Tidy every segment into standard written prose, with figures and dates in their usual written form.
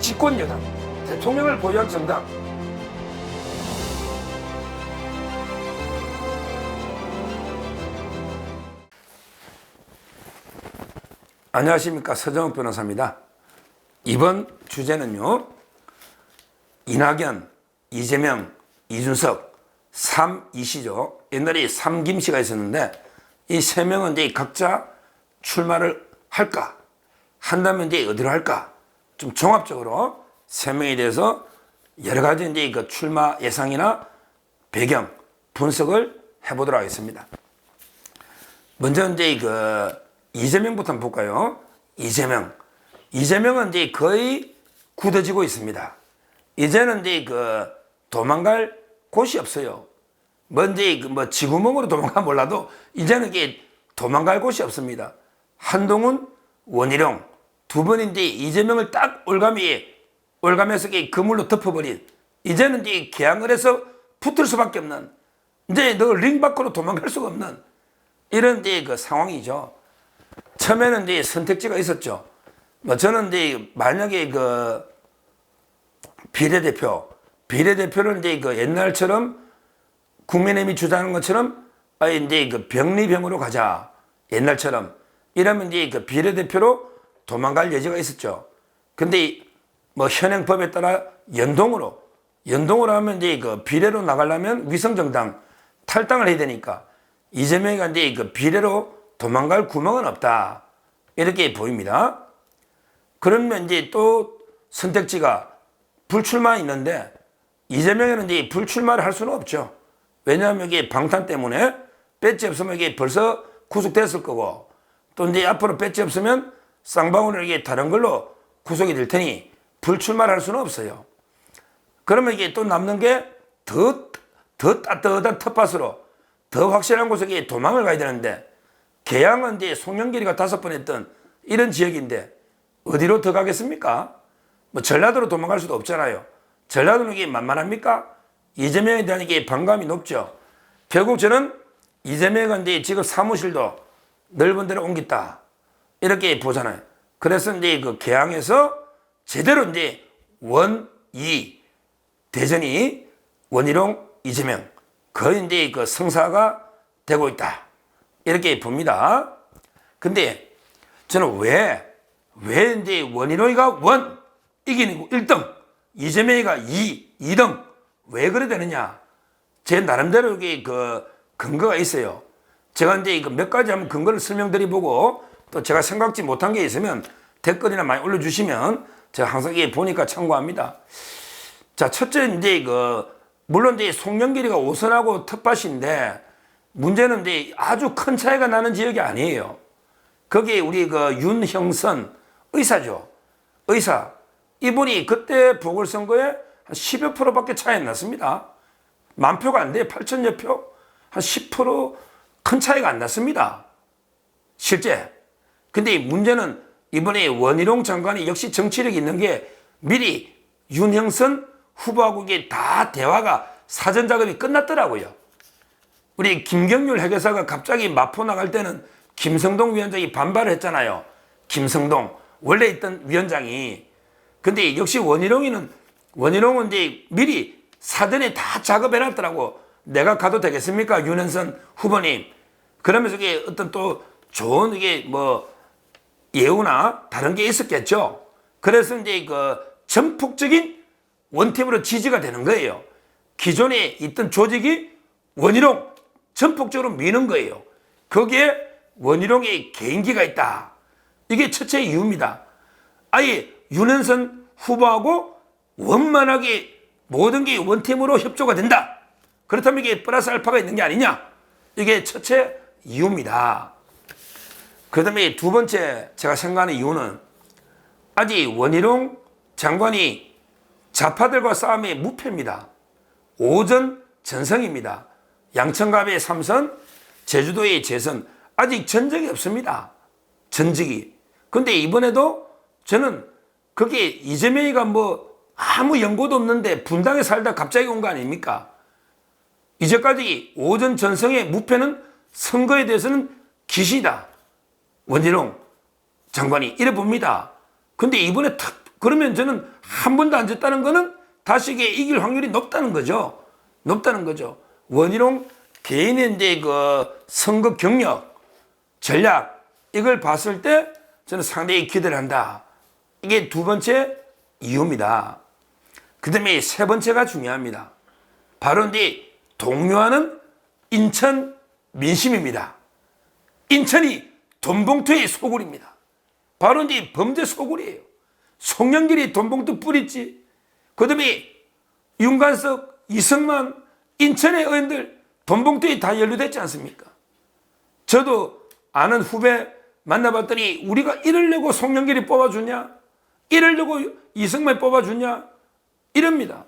집권 여당, 대통령을 보유한 정당. 안녕하십니까, 서정욱 변호사입니다. 이번 주제는요, 이낙연, 이재명, 이준석 3이시죠. 옛날에 3김씨가 있었는데 이 세 명은 이제 각자 출마를 할까? 한다면 이제 어디로 할까? 좀 종합적으로 세 명에 대해서 여러 가지 이제 그 출마 예상이나 배경 분석을 해보도록 하겠습니다. 먼저 이제 그 이재명부터 한번 볼까요? 이재명은 이제 거의 굳어지고 있습니다. 이제는 이제 그 도망갈 곳이 없어요. 먼저 뭐 지구멍으로 도망가 몰라도 이제는 이게 도망갈 곳이 없습니다. 한동훈, 원희룡 두 번인데 이재명을 딱 올가면서 그물로 덮어버린, 이제는 이제 개항을 해서 붙을 수밖에 없는, 이제 너 링 밖으로 도망갈 수가 없는 이런 이제 그 상황이죠. 처음에는 이제 선택지가 있었죠. 뭐 저는 이제 만약에 그 비례대표를 이제 그 옛날처럼 국민의힘이 주장하는 것처럼 이제 그 병리병으로 가자, 옛날처럼 이러면 이제 그 비례대표로 도망갈 여지가 있었죠. 근데 뭐 현행법에 따라 연동으로 하면 이제 그 비례로 나가려면 위성정당 탈당을 해야 되니까 이재명이가 이제 그 비례로 도망갈 구멍은 없다, 이렇게 보입니다. 그러면 이제 또 선택지가 불출마 있는데 이재명은 이제 불출마를 할 수는 없죠. 왜냐하면 이게 방탄 때문에 배지 없으면 이게 벌써 구속됐을 거고, 또 이제 앞으로 배지 없으면 쌍방울을 이게 다른 걸로 구속이 될 테니 불출마를 할 수는 없어요. 그러면 이게 또 남는 게 더 따뜻한 텃밭으로 더 확실한 곳에 도망을 가야 되는데, 개항은 이제 송영길이가 5번 했던 이런 지역인데 어디로 더 가겠습니까? 뭐 전라도로 도망갈 수도 없잖아요. 전라도는 이게 만만합니까? 이재명에 대한 이게 반감이 높죠. 결국 저는 이재명은 이제 지금 사무실도 넓은 데로 옮겼다, 이렇게 보잖아요. 그래서 이제 그 개항에서 제대로 이제 원이 대전이 원희룡, 이재명 거의 이제 그 성사가 되고 있다, 이렇게 봅니다. 근데 저는 왜 이제 원희룡이가 이기는 1등, 이재명이가 2등 왜 그래 되느냐? 제 나름대로 이게 그 근거가 있어요. 제가 이제 몇 가지 한번 근거를 설명드리고, 또 제가 생각지 못한 게 있으면 댓글이나 많이 올려주시면 제가 항상 이게 보니까 참고합니다. 자, 첫째 이제 물론 이제 송영길이가 5선하고 텃밭인데 문제는 이제 아주 큰 차이가 나는 지역이 아니에요. 거기에 우리 그 윤형선 의사죠. 의사. 이분이 그때 보궐선거에 한 10여 프로밖에 차이 안 났습니다. 10,000표가 안 돼요. 8,000여 표. 한 10% 큰 차이가 안 났습니다, 실제. 근데 문제는 이번에 원희룡 장관이 역시 정치력이 있는 게 미리 윤형선 후보하고 이게 다 대화가 사전 작업이 끝났더라고요. 우리 김경률 회계사가 갑자기 마포 나갈 때는 김성동 위원장이 반발을 했잖아요. 김성동 원래 있던 위원장이. 근데 역시 원희룡은 이제 미리 사전에 다 작업해놨더라고. 내가 가도 되겠습니까, 윤현선 후보님? 그러면서 이게 어떤 또 좋은 이게 뭐 예우나 다른 게 있었겠죠. 그래서 이제 그 전폭적인 원팀으로 지지가 되는 거예요. 기존에 있던 조직이 원희룡 전폭적으로 미는 거예요. 거기에 원희룡의 개인기가 있다, 이게 첫째 이유입니다. 아예 윤현선 후보하고 원만하게 모든 게 원팀으로 협조가 된다. 그렇다면 이게 플러스 알파가 있는 게 아니냐, 이게 첫째 이유입니다. 그 다음에 두 번째 제가 생각하는 이유는 아직 원희룡 장관이 좌파들과 싸움의 무패입니다. 5전 전성입니다. 양천갑의 3선, 제주도의 재선, 아직 전적이 없습니다. 전적이. 근데 이번에도 저는 그게 이재명이가 뭐 아무 연고도 없는데 분당에 살다 갑자기 온 거 아닙니까? 이제까지 5전 전성의 무패는 선거에 대해서는 기시다, 원희룡 장관이 이래 봅니다. 근데 이번에 그러면 저는 한 번도 안 졌다는 거는 다시 이게 이길 확률이 높다는 거죠. 높다는 거죠. 원희룡 개인의 이제 그 선거 경력, 전략, 이걸 봤을 때 저는 상당히 기대를 한다. 이게 두 번째 이유입니다. 그 다음에 세 번째가 중요합니다. 바로 이제 동요하는 인천 민심입니다. 인천이 돈봉투의 소굴입니다. 바로 이제 범죄 소굴이에요. 송영길이 돈봉투 뿌리지. 그 다음에 윤관석, 이승만, 인천의 의원들 돈봉투에 다 연루됐지 않습니까? 저도 아는 후배 만나봤더니 우리가 이러려고 송영길이 뽑아주냐? 이러려고 이승만이 뽑아주냐? 이럽니다.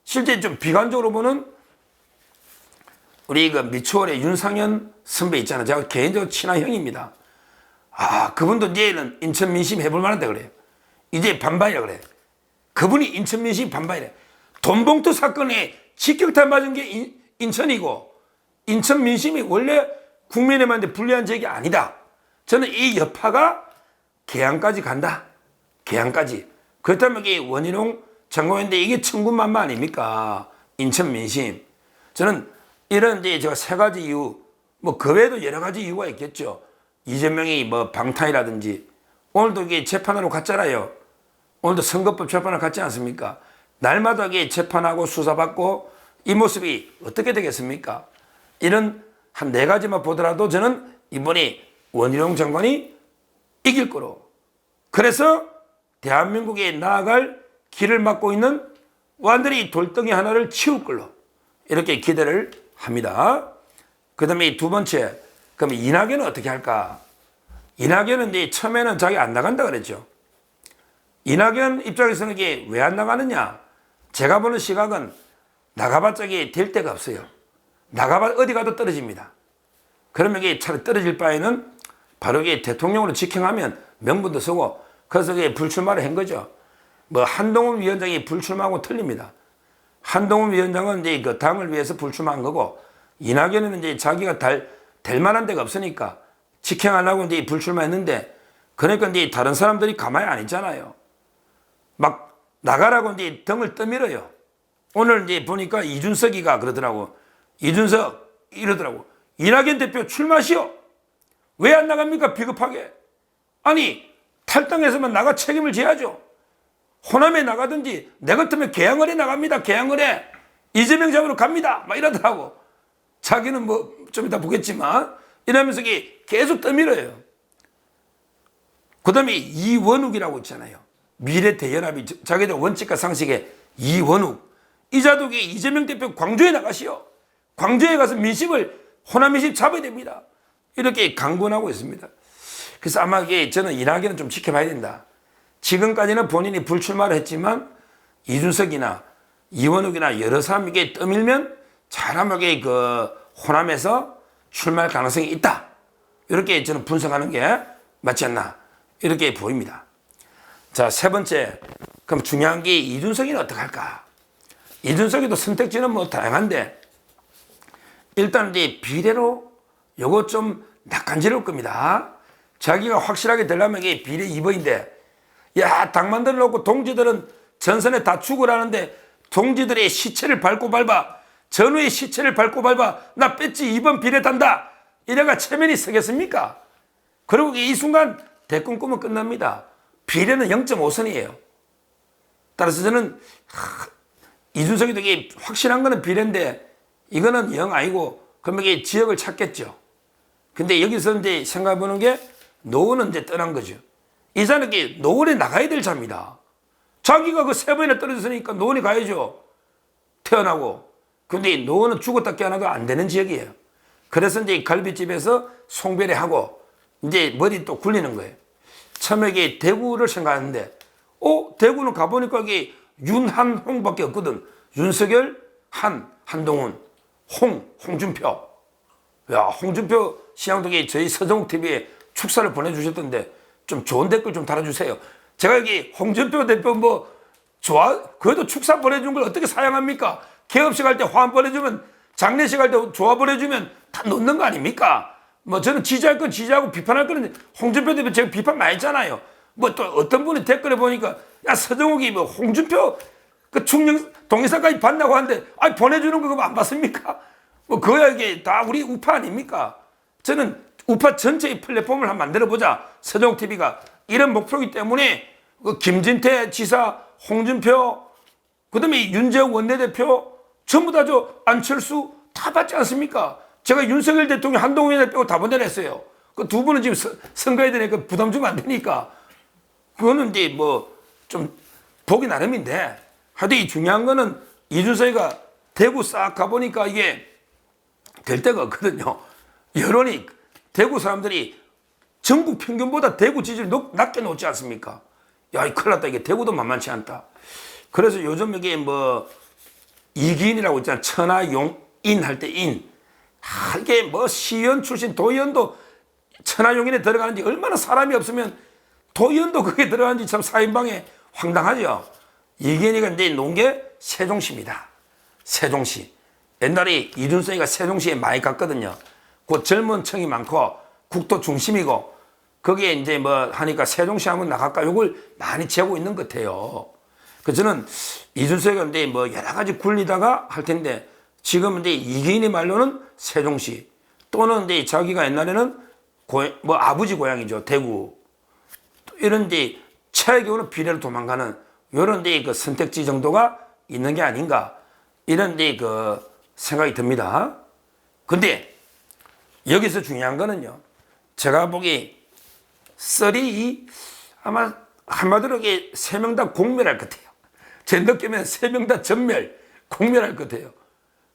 실제 좀 비관적으로 보는 우리 그 미추홀의 윤상현 선배 있잖아요. 제가 개인적으로 친한 형입니다. 그분도 이제는 인천 민심 해볼 만한데 그래요. 이제 반반이라 그래. 그분이 인천 민심 반반이래. 돈봉투 사건에 직격탄 맞은 게 인천이고, 인천 민심이 원래 국민의힘한테 불리한 적이 아니다. 저는 이 여파가 계양까지 간다. 계양까지. 그렇다면 이게 원희룡 장관인데 이게 천군만마 아닙니까? 인천 민심. 저는 이런 이제 제가 세 가지 이유, 뭐 그 외에도 여러 가지 이유가 있겠죠. 이재명이 뭐 방탄이라든지, 오늘도 이게 재판하러 갔잖아요. 오늘도 선거법 재판을 갔지 않습니까? 날마다 이게 재판하고 수사받고 이 모습이 어떻게 되겠습니까? 이런 한 네 가지만 보더라도 저는 이번에 원희룡 장관이 이길 거로. 그래서 대한민국에 나아갈 길을 막고 있는 완전히 돌덩이 하나를 치울 걸로 이렇게 기대를 합니다. 그 다음에 두 번째, 그럼 이낙연은 어떻게 할까? 이낙연은 이제 처음에는 자기 안 나간다 그랬죠. 이낙연 입장에서는 이게 왜 안 나가느냐? 제가 보는 시각은 나가봤자 이게 될 데가 없어요. 나가봐 어디 가도 떨어집니다. 그러면 이게 차라리 떨어질 바에는 바로 이게 대통령으로 직행하면 명분도 쓰고, 그래서 이게 불출마를 한 거죠. 뭐 한동훈 위원장이 불출마하고 틀립니다. 한동훈 위원장은 이제 그 당을 위해서 불출마한 거고, 이낙연은 이제 자기가 될 만한 데가 없으니까 직행하려고 이제 불출마했는데, 그러니까 이제 다른 사람들이 가만히 안 있잖아요. 막 나가라고 이제 등을 떠밀어요. 오늘 이제 보니까 이준석이가 그러더라고. 이준석 이러더라고. 이낙연 대표 출마시오. 왜 안 나갑니까? 비겁하게. 아니 탈당해서만 나가 책임을 져야죠. 호남에 나가든지 내 같으면 계양을에 나갑니다. 계양을에 이재명 잡으러 갑니다. 막 이러더라고. 자기는 뭐 좀 이따 보겠지만 이러면서 계속 떠밀어요. 그 다음에 이원욱이라고 있잖아요. 미래대연합이 자기들 원칙과 상식에 이원욱. 이자도 이재명 대표 광주에 나가시오. 광주에 가서 민심을 호남 민심 잡아야 됩니다. 이렇게 강권하고 있습니다. 그래서 아마 저는 이낙연은 좀 지켜봐야 된다. 지금까지는 본인이 불출마를 했지만 이준석이나 이원욱이나 여러 사람에게 떠밀면 잘하게 그 호남에서 출마할 가능성이 있다. 이렇게 저는 분석하는 게 맞지 않나 이렇게 보입니다. 자, 세 번째, 그럼 중요한 게 이준석이는 어떻게 할까? 이준석이도 선택지는 뭐 다양한데 일단 이제 비례로 요거 좀 낯간지러울 겁니다. 자기가 확실하게 되려면 이게 비례 2번인데, 야, 당 만들어 놓고 동지들은 전선에 다 죽으라는데 동지들의 시체를 밟고 밟아, 전우의 시체를 밟고 밟아, 나 뺐지 2번 비례 단다. 이래가 체면이 서겠습니까? 그리고 이 순간 대권 꿈은 끝납니다. 비례는 0.5선이에요. 따라서 저는 이준석이 되게 확실한 거는 비례인데 이거는 영 아니고 그러면 이게 지역을 찾겠죠. 근데 여기서 이제 생각해 보는 게 노원은 이제 떠난 거죠. 이 자는 노원에 나가야 될 자입니다. 자기가 그 세 번이나 떨어졌으니까 노원에 가야죠. 태어나고. 근데 노원은 죽었다 깨어나도 안 되는 지역이에요. 그래서 이제 갈비집에서 송별회하고 이제 머리 또 굴리는 거예요. 처음에 대구를 생각하는데, 대구는 가보니까 이게 윤한홍밖에 없거든. 윤석열, 한동훈, 홍준표. 야, 홍준표 시장동에 저희 서정욱 TV에 축사를 보내주셨던데 좀 좋은 댓글 좀 달아주세요. 제가 여기 홍준표 대표 그래도 축사 보내준 걸 어떻게 사양합니까? 개업식 할 때 화환 보내주면, 장례식 할 때 조화 보내주면 다 놓는 거 아닙니까? 뭐 저는 지지할 건 지지하고 비판할 거는 홍준표 대표 제가 비판 많이 했잖아요. 뭐 또 어떤 분이 댓글에 보니까 야, 서정욱이 뭐 홍준표 그 충령 동영상까지 봤다고 하는데, 아니, 보내주는 거 그거 안 봤습니까? 뭐, 그거야 이게 다 우리 우파 아닙니까? 저는 우파 전체의 플랫폼을 한번 만들어보자. 서정욱 TV가 이런 목표이기 때문에 그 김진태 지사, 홍준표, 그 다음에 윤재욱 원내대표, 전부 다 저 안철수 다 받지 않습니까? 제가 윤석열 대통령 한동훈을 빼고 다 보내냈어요. 그 두 분은 지금 선거에 되니까 부담 주면 안 되니까. 그거는 이제 뭐 좀 보기 나름인데, 하여튼 이 중요한 거는 이준석이가 대구 싹 가보니까 이게 될 데가 없거든요. 여론이, 대구 사람들이 전국 평균보다 대구 지지율 낮게 놓지 않습니까? 야, 큰일 났다. 이게 대구도 만만치 않다. 그래서 요즘 이게 뭐 이기인이라고 있잖아. 천하용인 할 때 인. 이게 뭐 시의원 출신 도의원도 천하용인에 들어가는지, 얼마나 사람이 없으면 도의원도 그게 들어가는지 참 사인방에 황당하죠. 이기인이가 이제 놓은 게 세종시입니다. 세종시. 옛날에 이준석이가 세종시에 많이 갔거든요. 그 젊은 층이 많고 국도 중심이고, 거기에 이제 뭐 하니까 세종시 한번 나갈까, 요걸 많이 재고 있는 것 같아요. 그래서 저는 이준석이가 이제 뭐 여러 가지 굴리다가 할 텐데, 지금 이제 이기인의 말로는 세종시, 또는 이제 자기가 옛날에는 뭐 아버지 고향이죠. 대구. 이런 이제 최악의 경우는 비례로 도망가는 요런 이제 그 선택지 정도가 있는 게 아닌가, 이런 이제 그 생각이 듭니다. 근데 여기서 중요한 거는요, 제가 보기 썰이 아마 한마디로 이게 세 명 다 공멸할 것 같아요. 제 느낌엔 세 명 다 전멸, 공멸할 것 같아요.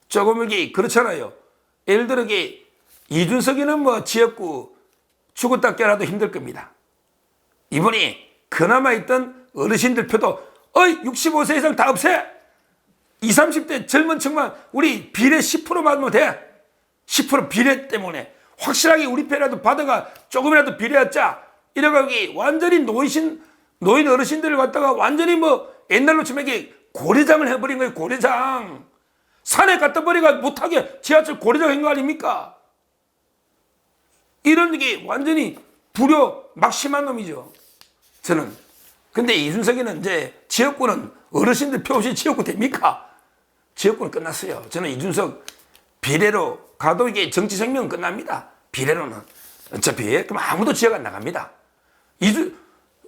조금 이게 그렇잖아요. 예를 들어 이게 이준석이는 뭐 지역구 죽었다 깨라도 힘들 겁니다. 이번에 그나마 있던 어르신들 표도 65세 이상 다 없애. 20, 30대 젊은 층만 우리 비례 10% 받으면 돼. 10% 비례 때문에 확실하게 우리 표라도 받아가 조금이라도 비례하자. 이래가지고 완전히 노인 어르신들을 갖다가 완전히 뭐 옛날로 치면 이게 고래장을 해버린 거예요. 고래장. 산에 갖다 버리가 못하게 지하철 고래장 한 거 아닙니까? 이런 게 완전히 불효 막심한 놈이죠. 저는. 근데 이준석이는 이제 지역구는 어르신들 표 없이 지역구 됩니까? 지역구는 끝났어요. 저는 이준석 비례로 가도 이게 정치 생명은 끝납니다. 비례로는. 어차피 그럼 아무도 지역 안 나갑니다.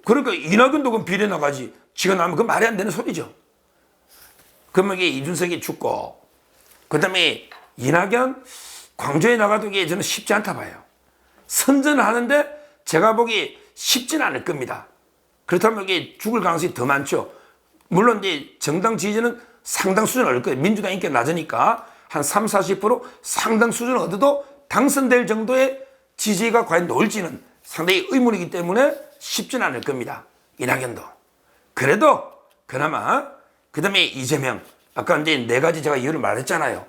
그러니까 이낙연도 그럼 비례 나가지. 지가 나면 그 말이 안 되는 소리죠. 그러면 이게 이준석이 죽고, 그 다음에 이낙연 광주에 나가도 이게 저는 쉽지 않다 봐요. 선전을 하는데 제가 보기 쉽지는 않을 겁니다. 그렇다면 이게 죽을 가능성이 더 많죠. 물론 이제 정당 지지는 상당 수준 얻을 거예요. 민주당 인기가 낮으니까 한 3, 40% 상당 수준 얻어도 당선될 정도의 지지가 과연 나올지는 상당히 의문이기 때문에 쉽지는 않을 겁니다. 이낙연도. 그래도 그나마, 그 다음에 이재명. 아까 이제 네 가지 제가 이유를 말했잖아요.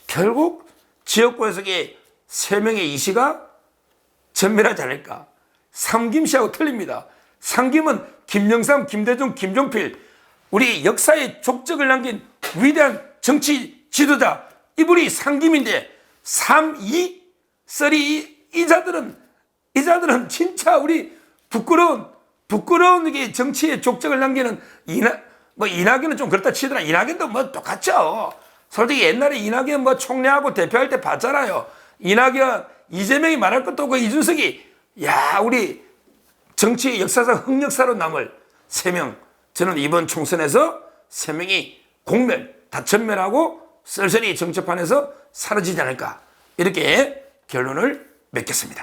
결국 지역구에서 세 명의 이시가 전멸하지 않을까. 삼김씨하고 틀립니다. 삼김은 김영삼, 김대중, 김종필, 우리 역사의 족적을 남긴 위대한 정치 지도자, 이분이 삼김인데, 3, 2, 3, 이 자들은 진짜 우리 부끄러운 이게 정치의 족적을 남기는 이낙연은 좀 그렇다 치더라. 이낙연도 뭐 똑같죠. 솔직히 옛날에 이낙연 뭐 총리하고 대표할 때 봤잖아요. 이낙연, 이재명이 말할 것도 없고 이준석이, 야, 우리 정치 역사상 흑역사로 남을 세 명. 저는 이번 총선에서 세 명이 공멸, 다 전멸하고 쓸쓸히 정치판에서 사라지지 않을까. 이렇게 결론을 맺겠습니다.